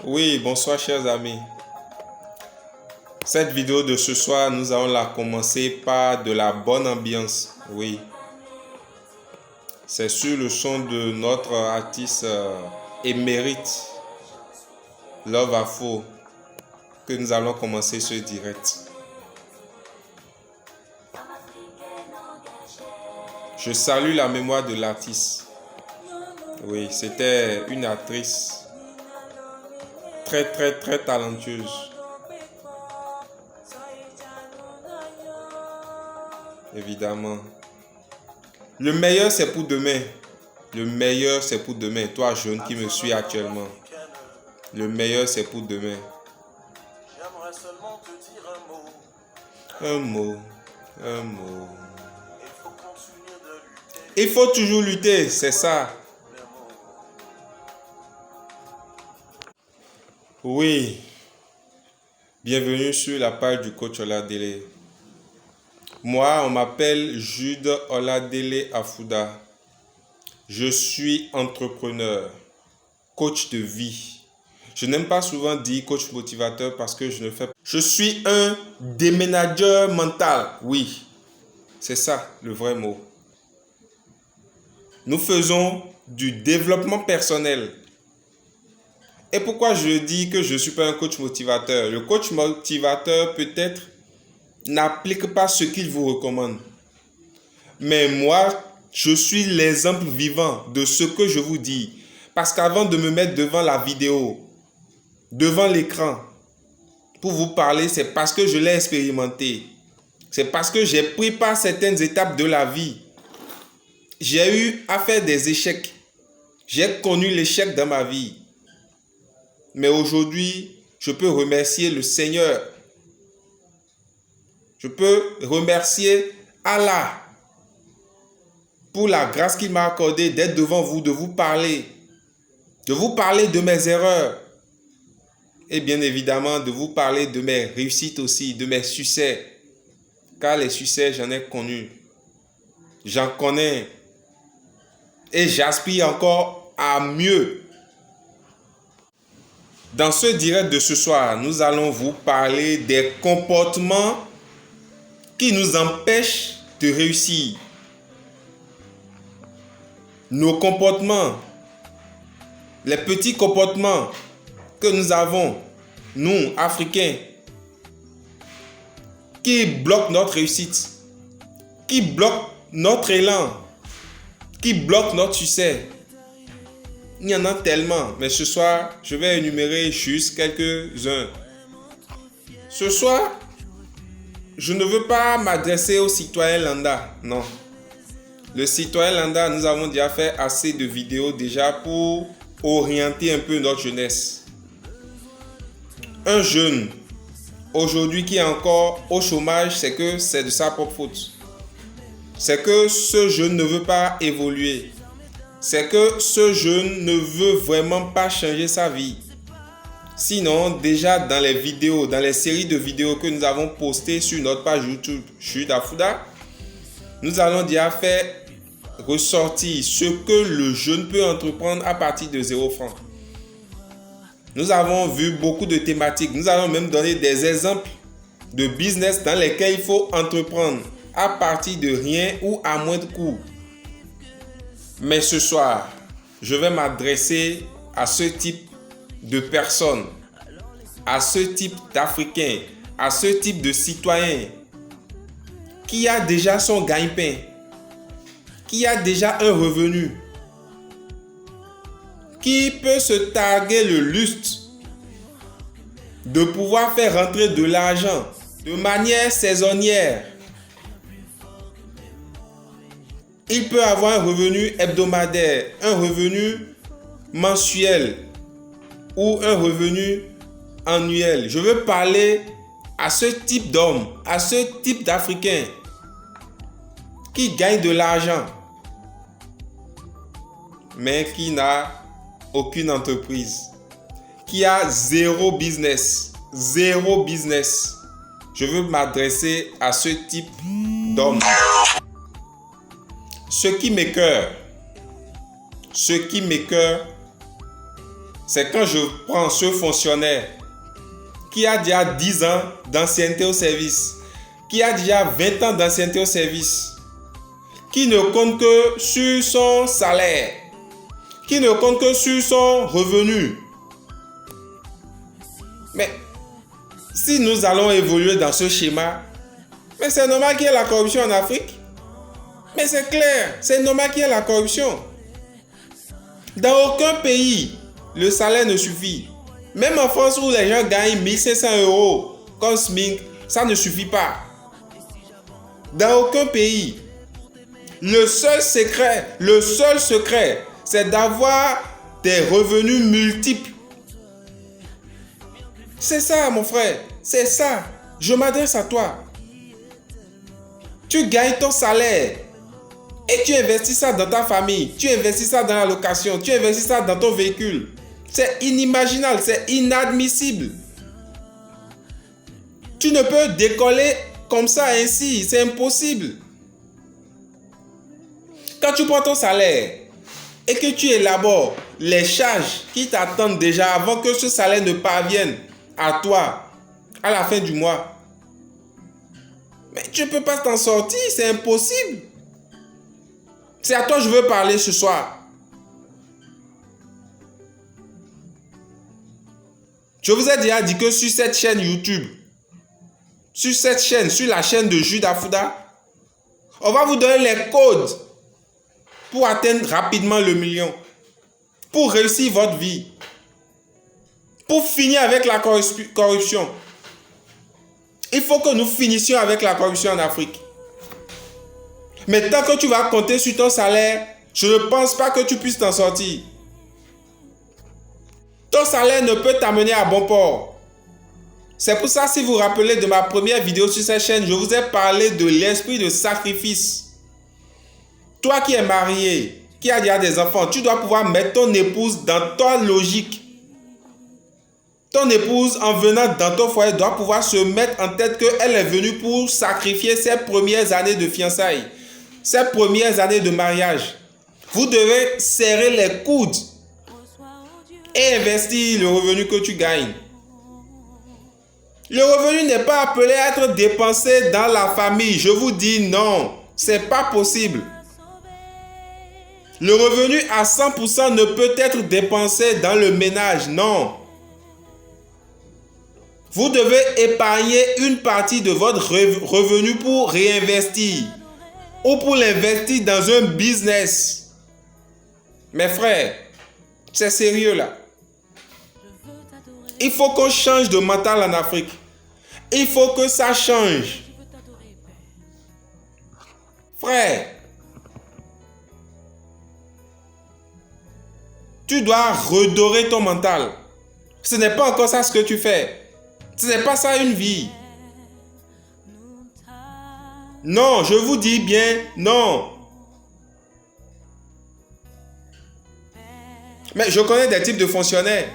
Oui, bonsoir chers amis. Cette vidéo de ce soir, nous allons la commencer par de la bonne ambiance. Oui. C'est sur le son de notre artiste émérite, Love Afro, que nous allons commencer ce direct. Je salue la mémoire de l'artiste. Oui, c'était une actrice très talentueuse. Évidemment. Le meilleur, c'est pour demain. Le meilleur, c'est pour demain. Toi, jeune qui me suis actuellement. Le meilleur, c'est pour demain. Un mot. Il faut toujours lutter, c'est ça. Oui. Bienvenue sur la page du coach Oladele. Moi, on m'appelle Jude Oladele Afouda. Je suis entrepreneur, coach de vie. Je n'aime pas souvent dire coach motivateur parce que je ne fais pas. Je suis un déménageur mental. Oui, c'est ça le vrai mot. Nous faisons du développement personnel. Et pourquoi je dis que je ne suis pas un coach motivateur? Le coach motivateur peut-être n'applique pas ce qu'il vous recommande. Mais moi, je suis l'exemple vivant de ce que je vous dis. Parce qu'avant de me mettre devant la vidéo, devant l'écran, pour vous parler, c'est parce que je l'ai expérimenté. C'est parce que j'ai pris par certaines étapes de la vie. J'ai eu à faire des échecs. J'ai connu l'échec dans ma vie. Mais aujourd'hui, je peux remercier le Seigneur. Je peux remercier Allah pour la grâce qu'il m'a accordée d'être devant vous, de vous parler de mes erreurs et bien évidemment de vous parler de mes réussites aussi, de mes succès. Car les succès, j'en ai connu. J'en connais et j'aspire encore à mieux. Dans ce direct de ce soir, nous allons vous parler des comportements qui nous empêchent de réussir. Nos comportements, les petits comportements que nous avons, nous, Africains, qui bloquent notre réussite, qui bloquent notre élan, qui bloquent notre succès. Il y en a tellement, mais ce soir, je vais énumérer juste quelques-uns. Ce soir, je ne veux pas m'adresser au citoyen lambda, non. Le citoyen lambda, nous avons déjà fait assez de vidéos déjà pour orienter un peu notre jeunesse. Un jeune, aujourd'hui qui est encore au chômage, c'est que c'est de sa propre faute. C'est que ce jeune ne veut pas évoluer. C'est que ce jeune ne veut vraiment pas changer sa vie. Sinon, déjà dans les vidéos, dans les séries de vidéos que nous avons postées sur notre page YouTube Jude Afouda, nous allons déjà faire ressortir ce que le jeune peut entreprendre à partir de 0 francs. Nous avons vu beaucoup de thématiques. Nous allons même donner des exemples de business dans lesquels il faut entreprendre à partir de rien ou à moindre coût. Mais ce soir, je vais m'adresser à ce type de personnes, à ce type d'Africains, à ce type de citoyens qui a déjà son gagne-pain, qui a déjà un revenu, qui peut se targuer le luxe de pouvoir faire rentrer de l'argent de manière saisonnière. Il peut avoir un revenu hebdomadaire, un revenu mensuel ou un revenu annuel. Je veux parler à ce type d'homme, à ce type d'Africain qui gagne de l'argent, mais qui n'a aucune entreprise, qui a zéro business. Je veux m'adresser à ce type d'homme. Ce qui m'écoeure, c'est quand je prends ce fonctionnaire qui a déjà 10 ans d'ancienneté au service, qui a déjà 20 ans d'ancienneté au service, qui ne compte que sur son salaire, qui ne compte que sur son revenu. Mais si nous allons évoluer dans ce schéma, mais c'est normal qu'il y ait la corruption en Afrique. Mais c'est clair, c'est normal qu'il y ait la corruption. Dans aucun pays, le salaire ne suffit. Même en France où les gens gagnent 1500 € comme SMIC, ça ne suffit pas. Dans aucun pays. Le seul secret, c'est d'avoir des revenus multiples. C'est ça, mon frère, c'est ça. Je m'adresse à toi. Tu gagnes ton salaire et tu investis ça dans ta famille, tu investis ça dans la location, tu investis ça dans ton véhicule. C'est inimaginable, c'est inadmissible. Tu ne peux décoller comme ça ainsi, c'est impossible. Quand tu prends ton salaire et que tu élabores les charges qui t'attendent déjà avant que ce salaire ne parvienne à toi à la fin du mois, mais tu ne peux pas t'en sortir, c'est impossible. C'est à toi que je veux parler ce soir. Je vous ai déjà dit que sur cette chaîne YouTube, sur la chaîne de Jude Afouda, on va vous donner les codes pour atteindre rapidement le million, pour réussir votre vie, pour finir avec la corruption. Il faut que nous finissions avec la corruption en Afrique. Mais tant que tu vas compter sur ton salaire, je ne pense pas que tu puisses t'en sortir. Ton salaire ne peut t'amener à bon port. C'est pour ça, si vous vous rappelez de ma première vidéo sur cette chaîne, je vous ai parlé de l'esprit de sacrifice. Toi qui es marié, qui as déjà des enfants, tu dois pouvoir mettre ton épouse dans ta logique. Ton épouse, en venant dans ton foyer, doit pouvoir se mettre en tête qu'elle est venue pour sacrifier ses premières années de fiançailles, ses premières années de mariage. Vous devez serrer les coudes et investir le revenu que tu gagnes. Le revenu n'est pas appelé à être dépensé dans la famille. Je vous dis non, c'est pas possible. Le revenu à 100% ne peut être dépensé dans le ménage, non. Vous devez épargner une partie de votre revenu pour réinvestir ou pour l'investir dans un business. Mes frères, c'est sérieux là. Il faut qu'on change de mental en Afrique. Il faut que ça change. Frère, tu dois redorer ton mental. Ce n'est pas encore ça ce que tu fais. Ce n'est pas ça une vie. Non, je vous dis bien non. Mais je connais des types de fonctionnaires.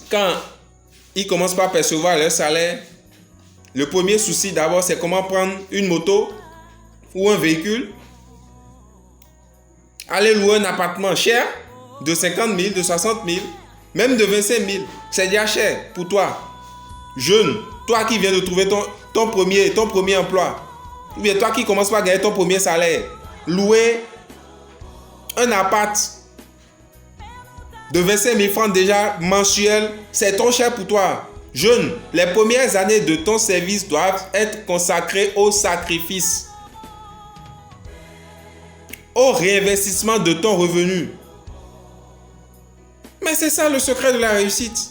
Quand ils commencent par percevoir leur salaire, le premier souci d'abord, c'est comment prendre une moto ou un véhicule, aller louer un appartement cher de 50 000, de 60 000, même de 25 000. C'est déjà cher pour toi, jeune, toi qui viens de trouver ton premier emploi, ou bien toi qui commences par gagner ton premier salaire. Louer un appart de 25 000 francs déjà mensuel, c'est trop cher pour toi. Jeune, les premières années de ton service doivent être consacrées au sacrifice, au réinvestissement de ton revenu. Mais c'est ça le secret de la réussite.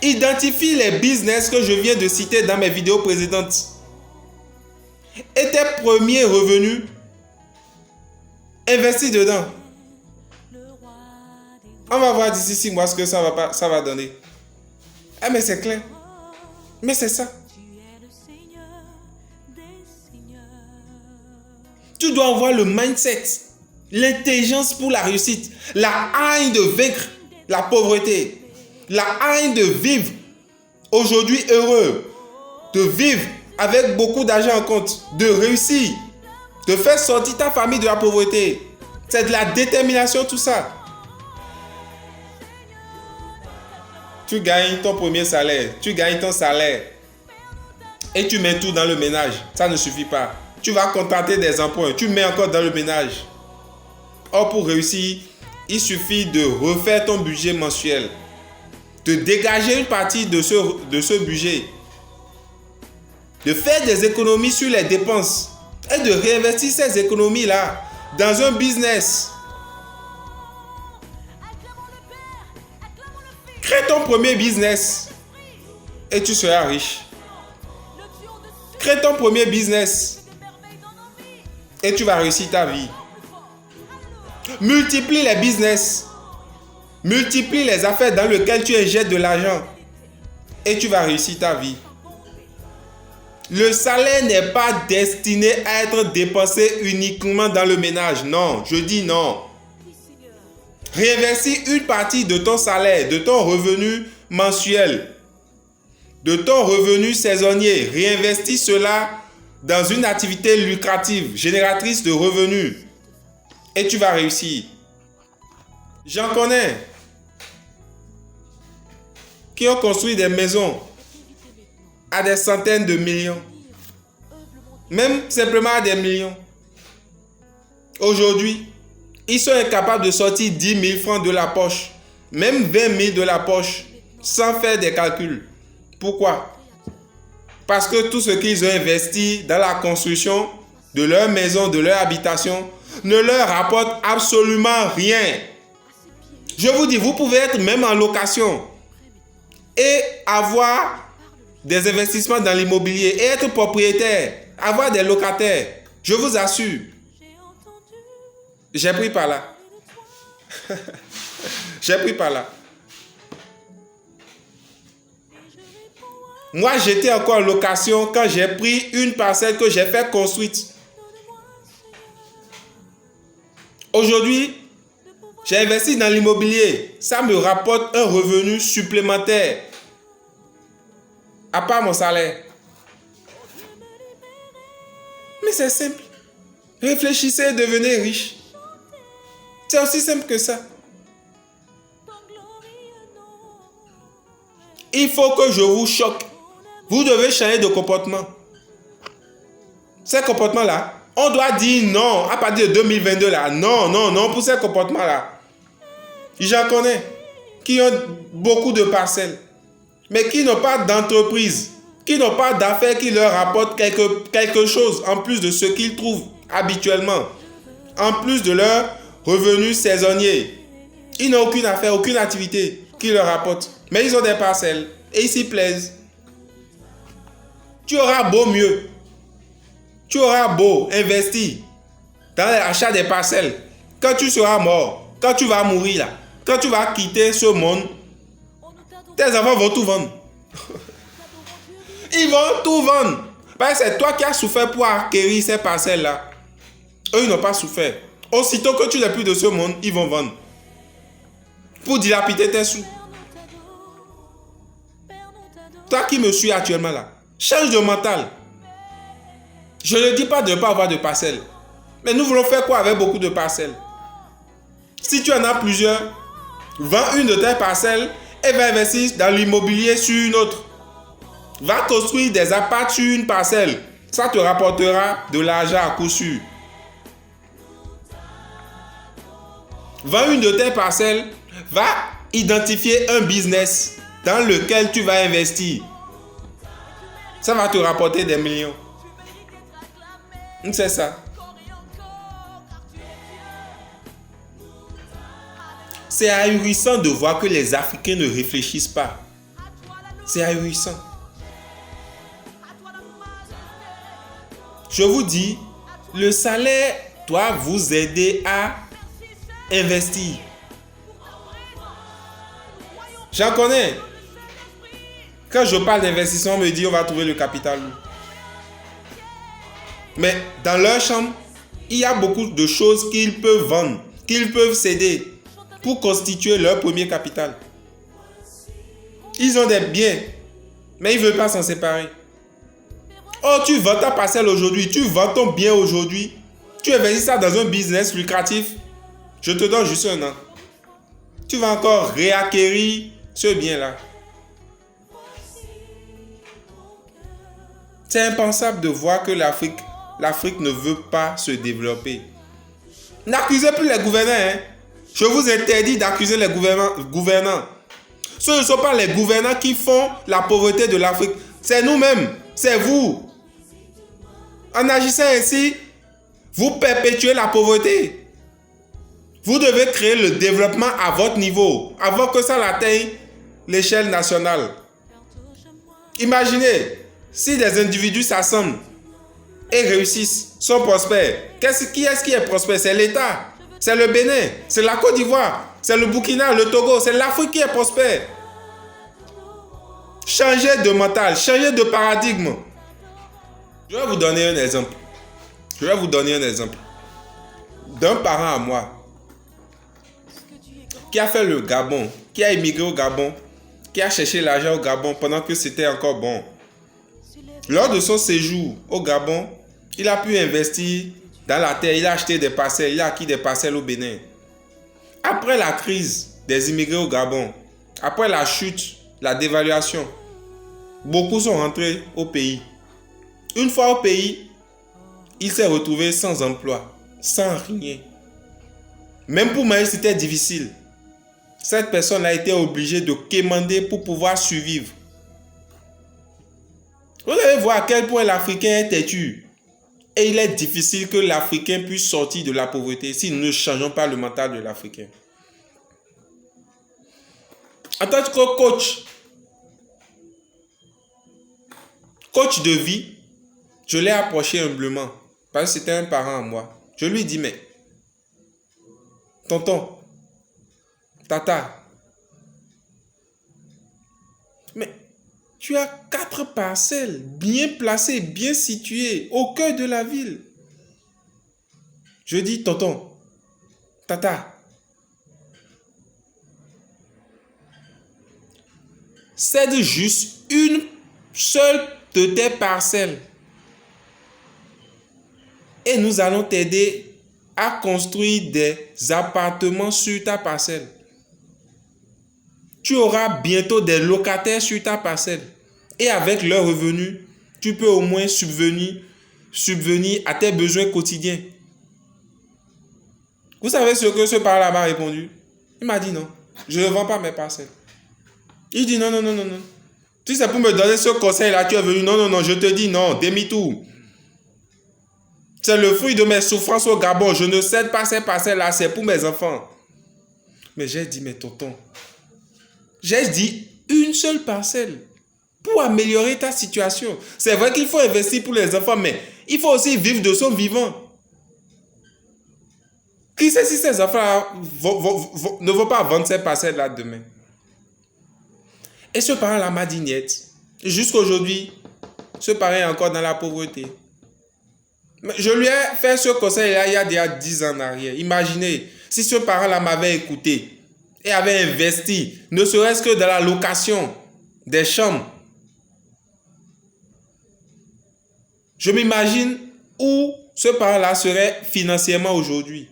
Identifie les business que je viens de citer dans mes vidéos précédentes. Et tes premiers revenus, investis dedans. On va voir d'ici 6 mois ce que ça va donner. Ah mais c'est clair. Mais c'est ça. Tu dois avoir le mindset, l'intelligence pour la réussite, la haine de vaincre la pauvreté, la haine de vivre aujourd'hui heureux, de vivre avec beaucoup d'argent en compte, de réussir, de faire sortir ta famille de la pauvreté. C'est de la détermination tout ça. tu gagnes ton premier salaire, tu gagnes ton salaire et tu mets tout dans le ménage. Ça ne suffit pas. Tu vas contracter des emprunts, tu mets encore dans le ménage. Or, pour réussir, il suffit de refaire ton budget mensuel, de dégager une partie de ce budget, de faire des économies sur les dépenses et de réinvestir ces économies-là dans un business. Crée ton premier business et tu seras riche. Crée ton premier business et tu vas réussir ta vie. Multiplie les business. Multiplie les affaires dans lesquelles tu injectes de l'argent et tu vas réussir ta vie. Le salaire n'est pas destiné à être dépensé uniquement dans le ménage. Non, je dis non. Réinvestis une partie de ton salaire, de ton revenu mensuel, de ton revenu saisonnier. Réinvestis cela dans une activité lucrative, génératrice de revenus. Et tu vas réussir. J'en connais qui ont construit des maisons à des centaines de millions. Même simplement à des millions. Aujourd'hui, ils sont incapables de sortir 10 000 francs de la poche, même 20 000 de la poche, sans faire des calculs. Pourquoi? Parce que tout ce qu'ils ont investi dans la construction de leur maison, de leur habitation, ne leur rapporte absolument rien. Je vous dis, vous pouvez être même en location et avoir des investissements dans l'immobilier et être propriétaire, avoir des locataires. Je vous assure. J'ai pris par là. J'ai pris par là. Moi, j'étais encore en location quand j'ai pris une parcelle que j'ai fait construire. Aujourd'hui, j'ai investi dans l'immobilier. Ça me rapporte un revenu supplémentaire. À part mon salaire. Mais c'est simple. Réfléchissez et devenez riche. C'est aussi simple que ça. Il faut que je vous choque. Vous devez changer de comportement. Ces comportements-là, on doit dire non à partir de 2022 là. Non, non, non pour ces comportements-là. J'en connais qui ont beaucoup de parcelles, mais qui n'ont pas d'entreprise, qui n'ont pas d'affaires qui leur rapportent quelque chose en plus de ce qu'ils trouvent habituellement, en plus de leur revenu saisonnier. Ils n'ont aucune affaire, aucune activité qui leur rapporte, mais ils ont des parcelles et ils s'y plaisent. Tu auras beau mieux, tu auras beau investir dans l'achat des parcelles. Quand tu seras mort, quand tu vas mourir là, quand tu vas quitter ce monde, tes enfants vont tout vendre. Ils vont tout vendre. Parce que c'est toi qui as souffert pour acquérir ces parcelles-là. Eux, ils n'ont pas souffert. Aussitôt que tu n'es plus de ce monde, ils vont vendre. Pour dilapider tes sous. Toi qui me suis actuellement là, change de mental. Je ne dis pas de ne pas avoir de parcelles. Mais nous voulons faire quoi avec beaucoup de parcelles? Si tu en as plusieurs, vends une de tes parcelles et va investir dans l'immobilier sur une autre. Va construire des apparts sur une parcelle. Ça te rapportera de l'argent à coup sûr. Vends une de tes parcelles, va identifier un business dans lequel tu vas investir. Ça va te rapporter des millions. C'est ça. C'est ahurissant de voir que les Africains ne réfléchissent pas. C'est ahurissant. Je vous dis, le salaire doit vous aider à investir. J'en connais. Quand je parle d'investissement, on me dit on va trouver le capital. Mais dans leur chambre, il y a beaucoup de choses qu'ils peuvent vendre, qu'ils peuvent céder pour constituer leur premier capital. Ils ont des biens, mais ils ne veulent pas s'en séparer. Oh, tu vends ta parcelle aujourd'hui, tu vends ton bien aujourd'hui, tu investis ça dans un business lucratif, je te donne juste un an. Tu vas encore réacquérir ce bien-là. C'est impensable de voir que l'Afrique ne veut pas se développer. N'accusez plus les gouvernants. Hein. Je vous interdis d'accuser les gouvernants. Ce ne sont pas les gouvernants qui font la pauvreté de l'Afrique. C'est nous-mêmes. C'est vous. En agissant ainsi, vous perpétuez la pauvreté. Vous devez créer le développement à votre niveau, avant que ça n'atteigne l'échelle nationale. Imaginez, si des individus s'assemblent et réussissent, sont prospères. Qui est-ce qui est prospère? C'est l'État, c'est le Bénin, c'est la Côte d'Ivoire, c'est le Burkina, le Togo, c'est l'Afrique qui est prospère. Changez de mental, changez de paradigme. Je vais vous donner un exemple. D'un parent à moi qui a fait le Gabon, qui a émigré au Gabon, qui a cherché l'argent au Gabon pendant que c'était encore bon. Lors de son séjour au Gabon, il a pu investir dans la terre, il a acheté des parcelles, il a acquis des parcelles au Bénin. Après la crise des immigrés au Gabon, après la chute, la dévaluation, beaucoup sont rentrés au pays. Une fois au pays, il s'est retrouvé sans emploi, sans rien. Même pour manger, c'était difficile. Cette personne a été obligée de quémander pour pouvoir survivre. Vous allez voir à quel point l'Africain est têtu. Et il est difficile que l'Africain puisse sortir de la pauvreté si nous ne changeons pas le mental de l'Africain. En tant que coach de vie, je l'ai approché humblement parce que c'était un parent à moi. Je lui ai dit, mais tonton, tata, mais tu as 4 parcelles bien placées, bien situées au cœur de la ville. Je dis, tonton, tata, cède juste une seule de tes parcelles et nous allons t'aider à construire des appartements sur ta parcelle. Tu auras bientôt des locataires sur ta parcelle. Et avec leurs revenus, tu peux au moins subvenir à tes besoins quotidiens. Vous savez ce que ce parent-là m'a répondu? Il m'a dit non, je ne vends pas mes parcelles. Il dit non. Si c'est pour me donner ce conseil-là, tu es venu. Non, je te dis non, demi-tour. C'est le fruit de mes souffrances au Gabon. Je ne cède pas ces parcelles-là, c'est pour mes enfants. Mais j'ai dit, mais tonton, j'ai dit une seule parcelle pour améliorer ta situation. C'est vrai qu'il faut investir pour les enfants, mais il faut aussi vivre de son vivant. Qui sait si ces enfants ne vont pas vendre ces parcelles-là demain? Et ce parent-là m'a dit niet. Jusqu'à aujourd'hui, ce parent est encore dans la pauvreté. Mais je lui ai fait ce conseil-là il y a déjà 10 ans en arrière. Imaginez, si ce parent-là m'avait écouté et avait investi, ne serait-ce que dans la location des chambres. Je m'imagine où ce parent-là serait financièrement aujourd'hui.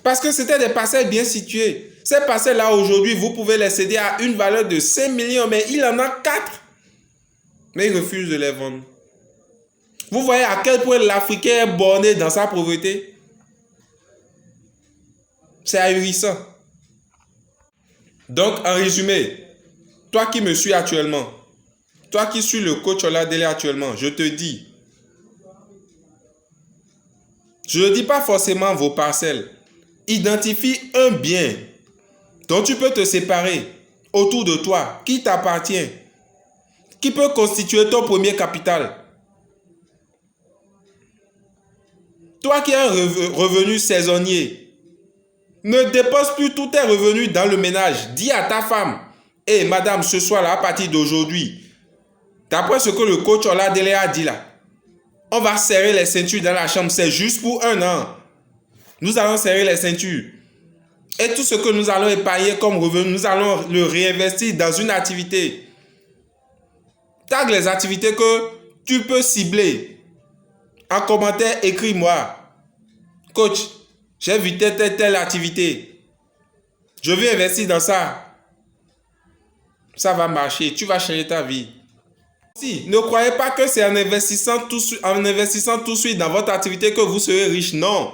Parce que c'était des parcelles bien situées. Ces parcelles-là, aujourd'hui, vous pouvez les céder à une valeur de 5 millions, mais il en a 4. Mais il refuse de les vendre. Vous voyez à quel point l'Africain est borné dans sa pauvreté? C'est ahurissant. Donc, en résumé, toi qui me suis actuellement, toi qui suis le coach Oladele actuellement, je te dis, je ne dis pas forcément vos parcelles. Identifie un bien dont tu peux te séparer autour de toi, qui t'appartient, qui peut constituer ton premier capital. Toi qui as un revenu saisonnier, ne dépense plus tous tes revenus dans le ménage. Dis à ta femme, hey, madame, ce soir-là, à partir d'aujourd'hui, d'après ce que le coach Oladele a dit là, on va serrer les ceintures dans la chambre, c'est juste pour 1 an. Nous allons serrer les ceintures. Et tout ce que nous allons épargner comme revenu, nous allons le réinvestir dans une activité. Tag les activités que tu peux cibler. En commentaire, écris-moi. Coach, j'ai vu telle activité. Je veux investir dans ça. Ça va marcher. Tu vas changer ta vie. Si, ne croyez pas que c'est en investissant tout de suite dans votre activité que vous serez riche. Non.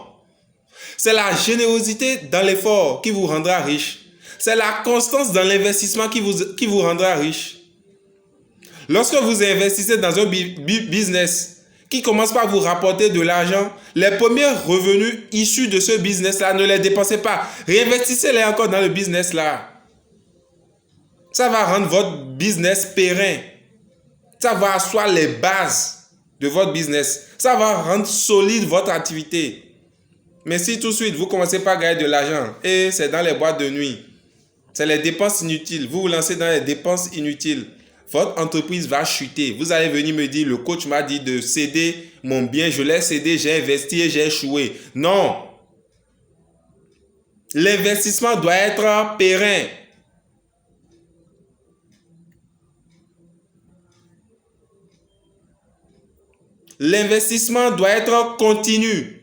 C'est la générosité dans l'effort qui vous rendra riche. C'est la constance dans l'investissement qui vous rendra riche. Lorsque vous investissez dans un business qui commence par vous rapporter de l'argent, les premiers revenus issus de ce business-là, ne les dépensez pas. Réinvestissez-les encore dans le business-là. Ça va rendre votre business périn. Ça va asseoir les bases de votre business. Ça va rendre solide votre activité. Mais si tout de suite, vous commencez par gagner de l'argent et c'est dans les boîtes de nuit, c'est les dépenses inutiles. Vous vous lancez dans les dépenses inutiles. Votre entreprise va chuter. Vous allez venir me dire, le coach m'a dit de céder mon bien. Je l'ai cédé, j'ai investi et j'ai échoué. Non. L'investissement doit être périn. L'investissement doit être continu.